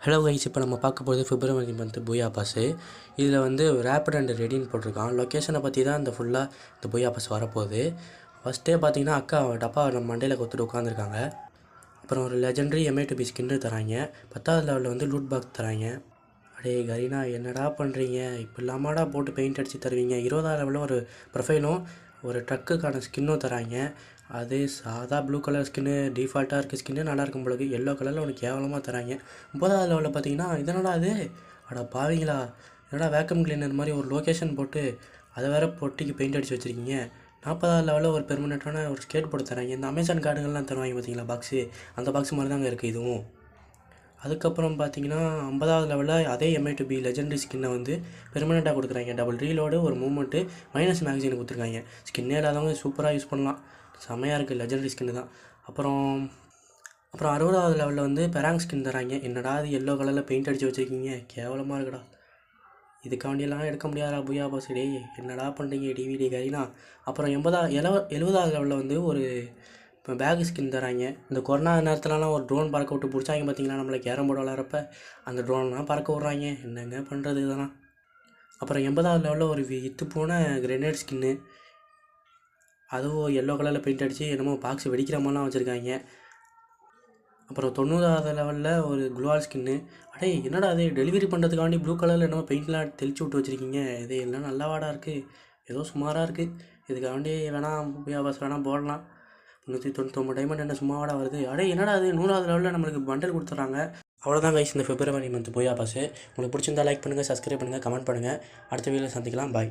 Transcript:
Hello guys, இப்போ நம்ம பார்க்க போகிறது பிப்ரவரி மந்த் பூயா பாஸு. இதில் வந்து ரேப்பிட் அண்ட் ரெடின்னு போட்டிருக்கான். லொக்கேஷனை பற்றி தான் இந்த ஃபுல்லாக இந்த பூயா பாஸ் வரப்போகுது. ஃபஸ்ட்டே பார்த்தீங்கன்னா அக்கா டப்பா நம்ம மண்டையில் கொத்துட்டு உட்காந்துருக்காங்க. அப்புறம் ஒரு லெஜெண்டரி MA2B ஸ்கின்னு தராங்க. 10வது லெவலில் வந்து லூட் பாக்ஸ் தராங்க. அடே கரீனா, என்னடா பண்ணுறீங்க? இப்போ இல்லாமடா போட்டு பெயிண்ட் அடித்து தருவீங்க. 20வது லெவலில் ஒரு ப்ரொஃபைலும் ஒரு ட்ரக்குக்கான ஸ்கின்னும் தராங்க. அது சாதா ப்ளூ கலர் ஸ்கின்னு, டிஃபால்ட்டாக இருக்க ஸ்கின்னு நல்லாயிருக்கும் பொழுது எல்லோ கலரில் ஒன்று கேவலமாக தராங்க. 30வது லெவலில் பார்த்தீங்கன்னா இதனடா அது, அடா பாவீங்களா, என்னடா வேக்கம் கிளீனர் மாதிரி ஒரு லொக்கேஷன் போட்டு அதை வேறு பொட்டிக்கு பெயிண்ட் அடித்து வச்சுருக்கீங்க. 40வது லெவலில் ஒரு பெர்மனெண்ட்டான ஒரு ஸ்கேட் போட்டு தராங்க. இந்த அமேசான் கார்டுகள்லாம் தருவாங்க பார்த்தீங்களா பாக்ஸு, அந்த பாக்ஸ் மாதிரி தாங்க இருக்குது இதுவும். அதுக்கப்புறம் பார்த்தீங்கன்னா 50வது லெவலில் அதே MA2B லெஜெண்டரி ஸ்கின்னை வந்து பெர்மனெண்ட்டாக கொடுக்குறாங்க. டபுள் ரீலோடு, ஒரு மூமெண்ட்டு, மைனஸ் மேக்சின் கொடுத்துருக்காங்க. ஸ்கின்னே இல்லாதவங்க சூப்பராக யூஸ் பண்ணலாம். செம்மையாக இருக்குது, லெஜெண்டரி ஸ்கின்னு தான். அப்புறம் 60வது லெவலில் வந்து பெராங் ஸ்கின் தராங்க. என்னடா அது எல்லோ கலரில் பெயிண்ட் அடித்து வச்சுருக்கீங்க, கேவலமாக இருக்குடா. இதுக்காண்டியெல்லாம் எடுக்க முடியாதா பூயா பாஸ்? டே என்னடா பண்ணுறீங்க டிவிடி கரீனா? அப்புறம் 70வது லெவலில் வந்து ஒரு இப்போ பேக் ஸ்கின் தராங்க. இந்த கொரோனா நேரத்துலலாம் ஒரு ட்ரோன் பறக்க விட்டு பிடிச்சாங்க பார்த்தீங்களா, நம்மளை கேரம் போர்டு விளாட்றப்ப அந்த ட்ரோன்லாம் பறக்க விட்றாங்க. என்னங்க பண்ணுறது இதெல்லாம்? அப்புறம் 80வது லெவலில் ஒரு வித்து போன கிரெனேட் ஸ்கின்னு, அதுவும் எல்லோ கலரில் பெயிண்ட் அடித்து என்னமோ பாக்ஸ் வெடிக்கிற மாதிரிலாம் வச்சுருக்காங்க. அப்புறம் 90வது லெவலில் ஒரு குளோவால் ஸ்கின்னு. அடே என்னடா அது, டெலிவரி பண்ணுறதுக்காண்டி ப்ளூ கலரில் என்னமோ பெயிண்ட்லாம் தெளிச்சு விட்டு வச்சுருக்கீங்க. இது எல்லாம் நல்லா வாடா இருக்குது, ஏதோ சுமாராக இருக்குது. இதுக்காண்டி வேணாம் பூயா பாஸ் வேணாம் போடலாம். 399 டைமண்ட் என்ன சும்மாவாடா வருது? அடே என்னடா அது, 100வது லெவலில் நம்மளுக்கு பண்டல் கொடுத்துட்றாங்க. அவ்வளோதான் கைஸ் இந்த பிப்ரவரி மந்த் பூயா பாஸ். உங்களுக்கு பிடிச்சிருந்தா லைக் பண்ணுங்கள், சப்ஸ்கிரைப் பண்ணுங்கள், கமெண்ட் பண்ணுங்கள். அடுத்த வீடியோவில் சந்திக்கலாம். பாய்.